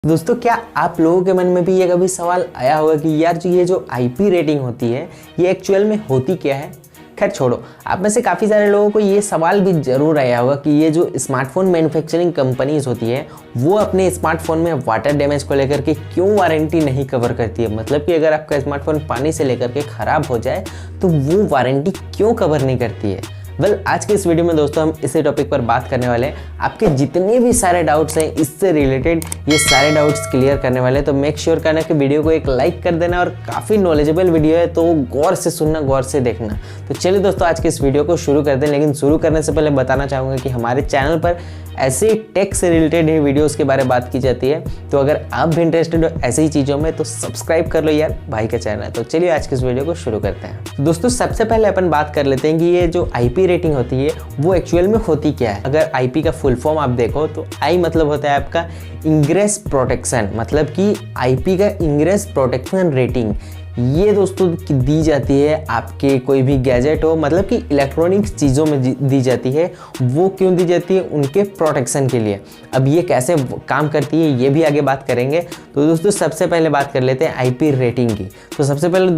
दोस्तों, क्या आप लोगों के मन में भी ये कभी सवाल आया होगा कि यार ये जो आईपी रेटिंग होती है ये एक्चुअल में होती क्या है। खैर छोड़ो, आप में से काफ़ी सारे लोगों को ये सवाल भी जरूर आया होगा कि ये जो स्मार्टफोन मैन्युफैक्चरिंग कंपनीज होती है वो अपने स्मार्टफोन में वाटर डैमेज को लेकर के क्यों वारंटी नहीं कवर करती है। मतलब कि अगर आपका स्मार्टफोन पानी से लेकर के ख़राब हो जाए तो वो वारंटी क्यों कवर नहीं करती है। आज के इस वीडियो में दोस्तों हम इसी टॉपिक पर बात करने वाले हैं। आपके जितने भी सारे डाउट्स हैं इससे रिलेटेड ये सारे डाउट्स क्लियर करने वाले हैं। तो मेक श्योर करना कि वीडियो को एक लाइक कर देना और काफ़ी नॉलेजेबल वीडियो है तो गौर से सुनना, गौर से देखना। तो चलिए दोस्तों आज के इस वीडियो को शुरू कर दें। लेकिन शुरू करने से पहले बताना चाहूँगा कि हमारे चैनल पर ऐसे टेक से रिलेटेड ही वीडियोस के बारे में बात की जाती है। तो अगर आप भी इंटरेस्टेड हो ऐसे ही चीज़ों में तो सब्सक्राइब कर लो यार, भाई का चैनल है। तो चलिए आज के इस वीडियो को शुरू करते हैं। दोस्तों सबसे पहले अपन बात कर लेते हैं कि ये जो आईपी रेटिंग होती है वो एक्चुअल में होती क्या है। अगर आईपी का फुल फॉर्म आप देखो तो आई मतलब होता है आपका इंग्रेस प्रोटेक्शन, मतलब कि आईपी का इंग्रेस प्रोटेक्शन रेटिंग ये दोस्तों दी जाती है आपके कोई भी गैजेट हो, मतलब कि इलेक्ट्रॉनिक्स चीज़ों में दी जाती है। वो क्यों दी जाती है? उनके प्रोटेक्शन के लिए। अब ये कैसे काम करती है ये भी आगे बात करेंगे। तो दोस्तों सबसे पहले बात कर लेते हैं आईपी रेटिंग की। तो सबसे पहले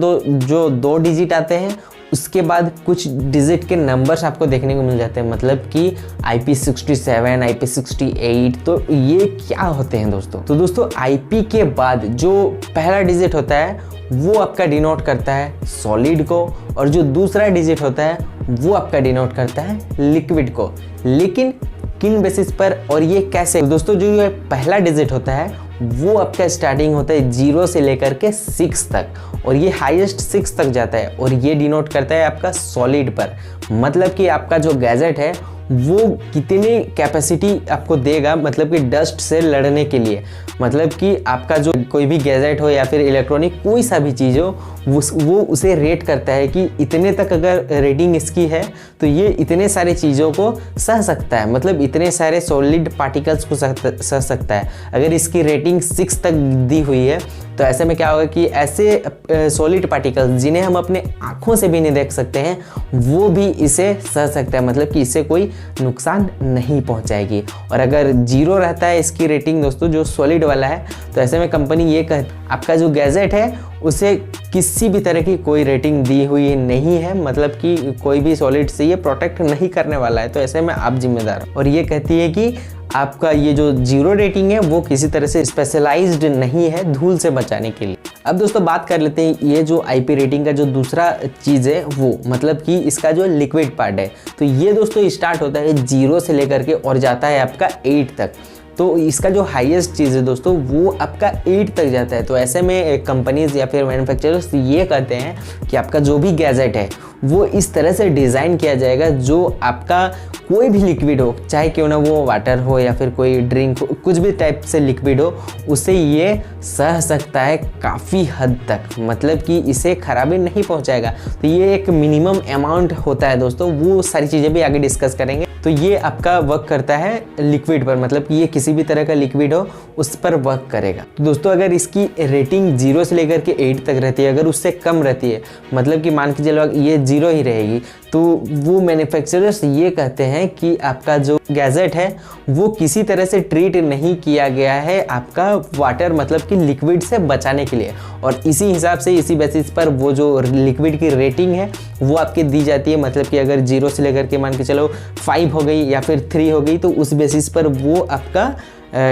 दो डिजिट आते हैं, उसके बाद कुछ डिजिट के नंबर्स आपको देखने को मिल जाते हैं, मतलब कि IP67, IP68। तो ये क्या होते हैं दोस्तों? तो दोस्तों आईपी के बाद जो पहला डिजिट होता है वो आपका डिनोट करता है सॉलिड को, और जो दूसरा डिजिट होता है वो आपका डिनोट करता है लिक्विड को। लेकिन किन बेसिस पर और ये कैसे? तो दोस्तों जो ये पहला डिजिट होता है वो आपका स्टार्टिंग होता है 0 से लेकर के 6 तक, और ये हाईएस्ट 6 तक जाता है, और ये डिनोट करता है आपका सॉलिड पर। मतलब कि आपका जो गैजेट है वो कितनी कैपेसिटी आपको देगा, मतलब कि डस्ट से लड़ने के लिए। मतलब कि आपका जो कोई भी गैजेट हो या फिर इलेक्ट्रॉनिक कोई सा भी चीज़ हो वो उसे रेट करता है कि इतने तक अगर रेटिंग इसकी है तो ये इतने सारे चीज़ों को सह सकता है, मतलब इतने सारे सॉलिड पार्टिकल्स को सह सकता है। अगर इसकी रेटिंग 6 तक दी हुई है तो ऐसे में क्या होगा कि ऐसे सॉलिड पार्टिकल्स जिन्हें हम अपने आँखों से भी नहीं देख सकते हैं वो भी इसे सह सकता है, मतलब कि इससे कोई नुकसान नहीं पहुंचाएगी। और अगर 0 रहता है इसकी रेटिंग दोस्तों जो सॉलिड वाला है, तो ऐसे में कंपनी ये आपका जो गैजेट है उसे किसी भी तरह की कोई रेटिंग दी हुई नहीं है, मतलब कि कोई भी सॉलिड से ये प्रोटेक्ट नहीं करने वाला है। तो ऐसे में आप जिम्मेदार हो। और ये कहती है कि आपका ये जो 0 रेटिंग है वो किसी तरह से स्पेशलाइज्ड नहीं है धूल से बचाने के लिए। अब दोस्तों बात कर लेते हैं ये जो आईपी रेटिंग का जो दूसरा चीज़ है वो, मतलब कि इसका जो लिक्विड पार्ट है। तो ये दोस्तों स्टार्ट होता है 0 से लेकर के और जाता है आपका 8 तक। तो इसका जो हाईएस्ट चीज़ है दोस्तों वो आपका 8 तक जाता है। तो ऐसे में कंपनीज या फिर मैन्युफैक्चरर्स ये कहते हैं कि आपका जो भी गैजेट है वो इस तरह से डिज़ाइन किया जाएगा जो आपका कोई भी लिक्विड हो, चाहे क्यों ना वो वाटर हो या फिर कोई ड्रिंक हो, कुछ भी टाइप से लिक्विड हो, उसे ये सह सकता है काफ़ी हद तक, मतलब कि इसे खराबी नहीं पहुंचाएगा। तो ये एक मिनिमम अमाउंट होता है दोस्तों, वो सारी चीज़ें भी आगे डिस्कस करेंगे। तो ये आपका वर्क करता है लिक्विड पर, मतलब कि ये किसी भी तरह का लिक्विड हो उस पर वर्क करेगा। तो दोस्तों अगर इसकी रेटिंग 0 से लेकर के 8 तक रहती है, अगर उससे कम रहती है, मतलब कि मान के चलो ये 0 ही रहेगी, तो वो मैन्युफैक्चरर्स ये कहते हैं कि आपका जो गैजेट है वो किसी तरह से ट्रीट नहीं किया गया है आपका वाटर, मतलब कि लिक्विड से बचाने के लिए। और इसी हिसाब से इसी बेसिस पर वो जो लिक्विड की रेटिंग है वो आपकी दी जाती है। मतलब कि अगर 0 से लेकर के मान के चलो 5 हो गई या फिर 3 हो गई, तो उस बेसिस पर वो आपका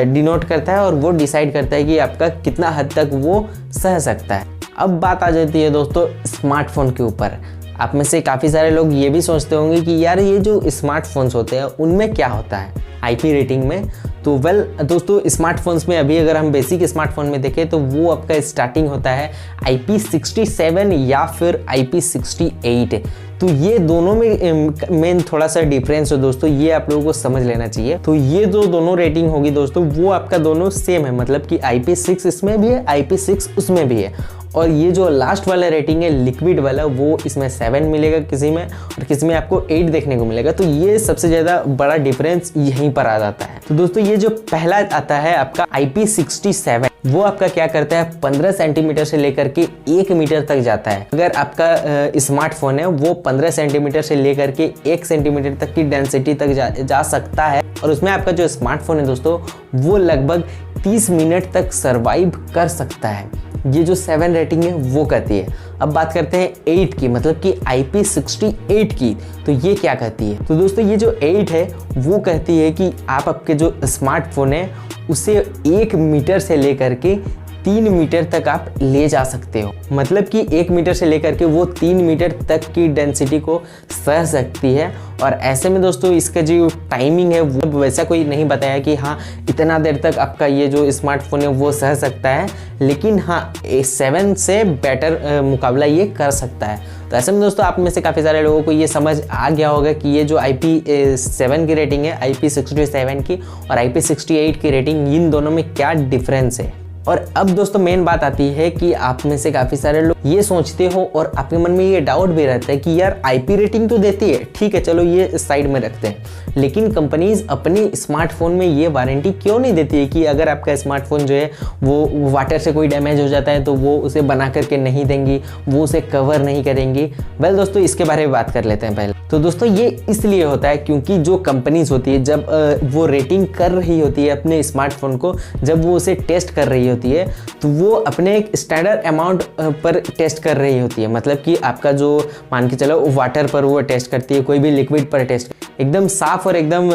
डिनोट करता है और वो डिसाइड करता है कि आपका कितना हद तक वो सह सकता है। अब बात आ जाती है दोस्तों स्मार्टफोन के ऊपर। आप में से काफ़ी सारे लोग ये भी सोचते होंगे कि यार ये जो स्मार्टफोन्स होते हैं उनमें क्या होता है आईपी रेटिंग में। तो दोस्तों स्मार्टफोन्स में अभी अगर हम बेसिक स्मार्टफोन में देखें तो वो आपका स्टार्टिंग होता है IP67 या फिर IP68। तो ये दोनों में मेन थोड़ा सा डिफरेंस है दोस्तों, ये आप लोगों को समझ लेना चाहिए। तो ये जो दोनों रेटिंग होगी दोस्तों वो आपका दोनों सेम है, मतलब कि IP6 इसमें भी है, IP6 उसमें भी है। और ये जो लास्ट वाला रेटिंग है लिक्विड वाला वो इसमें 7 मिलेगा किसी में, और किसी में आपको 8 देखने को मिलेगा। तो ये सबसे ज़्यादा बड़ा डिफरेंस यहीं पर आ जाता है। तो दोस्तों ये जो पहला आता है आपका IP67 वो आपका क्या करता है 15 सेंटीमीटर से लेकर के 1 मीटर तक जाता है। अगर आपका स्मार्टफोन है वो 15 सेंटीमीटर से लेकर के 1 सेंटीमीटर तक की डेंसिटी तक जा सकता है, और उसमें आपका जो स्मार्टफोन है दोस्तों वो लगभग 30 मिनट तक सरवाइव कर सकता है, ये जो 7 रेटिंग है वो कहती है। अब बात करते हैं 8 की, मतलब कि IP68 की, तो ये क्या कहती है? तो दोस्तों ये जो 8 है वो कहती है कि आप आपके जो स्मार्टफोन है उसे 1 मीटर से लेकर के 3 मीटर तक आप ले जा सकते हो। मतलब कि 1 मीटर से लेकर के वो 3 मीटर तक की डेंसिटी को सह सकती है। और ऐसे में दोस्तों इसका जो टाइमिंग है वो वैसा कोई नहीं बताया कि हाँ इतना देर तक आपका ये जो स्मार्टफोन है वो सह सकता है, लेकिन हाँ 7 से बेटर मुकाबला ये कर सकता है। तो ऐसे में दोस्तों आप में से काफ़ी सारे लोगों को ये समझ आ गया होगा कि ये जो IP7 की रेटिंग है, IP67 की और IP68 की रेटिंग, इन दोनों में क्या डिफरेंस है। और अब दोस्तों मेन बात आती है कि आप में से काफ़ी सारे लोग ये सोचते हो और आपके मन में ये डाउट भी रहता है कि यार IP रेटिंग तो देती है, ठीक है चलो ये साइड में रखते हैं, लेकिन कंपनीज अपने स्मार्टफोन में ये वारंटी क्यों नहीं देती है कि अगर आपका स्मार्टफोन जो है वो वाटर से कोई डैमेज हो जाता है तो वो उसे बना करके नहीं देंगी, वो उसे कवर नहीं करेंगी। वेल दोस्तों इसके बारे में बात कर लेते हैं पहले। तो दोस्तों ये इसलिए होता है क्योंकि जो कंपनीज होती है जब वो रेटिंग कर रही होती है अपने स्मार्टफोन को, जब वो उसे टेस्ट कर रही होती है तो वो अपने एक स्टैंडर्ड अमाउंट पर टेस्ट कर रही होती है। मतलब कि आपका जो मान के चलो वाटर पर वो टेस्ट करती है, कोई भी लिक्विड पर टेस्ट, एकदम साफ और एकदम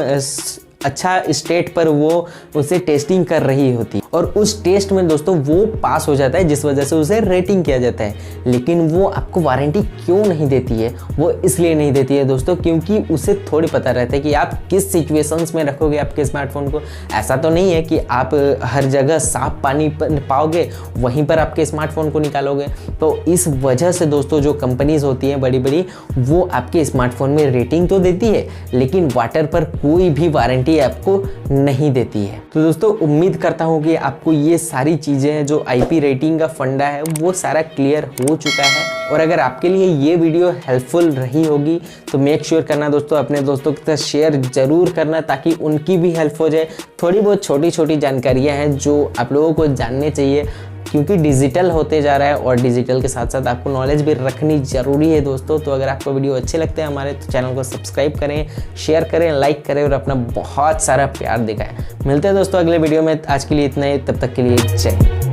अच्छा स्टेट पर वो उसे टेस्टिंग कर रही होती है और उस टेस्ट में दोस्तों वो पास हो जाता है, जिस वजह से उसे रेटिंग किया जाता है। लेकिन वो आपको वारंटी क्यों नहीं देती है? वो इसलिए नहीं देती है दोस्तों क्योंकि उसे थोड़ी पता रहता है कि आप किस सिचुएशंस में रखोगे आपके स्मार्टफोन को। ऐसा तो नहीं है कि आप हर जगह साफ पानी पाओगे वहीं पर आपके स्मार्टफोन को निकालोगे। तो इस वजह से दोस्तों जो कंपनीज होती हैं बड़ी बड़ी, वो आपके स्मार्टफोन में रेटिंग तो देती है लेकिन वाटर पर कोई भी वारंटी आपको नहीं देती है। तो दोस्तों उम्मीद करता हूँ कि आपको ये सारी चीज़ें जो IP रेटिंग का फंडा है वो सारा क्लियर हो चुका है। और अगर आपके लिए ये वीडियो हेल्पफुल रही होगी तो मेक श्योर करना दोस्तों अपने दोस्तों के साथ शेयर ज़रूर करना ताकि उनकी भी हेल्प हो जाए। थोड़ी बहुत छोटी छोटी जानकारियाँ हैं जो आप लोगों को जानने चाहिए क्योंकि डिजिटल होते जा रहा है और डिजिटल के साथ साथ आपको नॉलेज भी रखनी ज़रूरी है दोस्तों। तो अगर आपको वीडियो अच्छे लगते हैं हमारे तो चैनल को सब्सक्राइब करें, शेयर करें, लाइक करें और अपना बहुत सारा प्यार दिखाएं। मिलते हैं दोस्तों अगले वीडियो में। आज के लिए इतना ही, तब तक के लिए जय।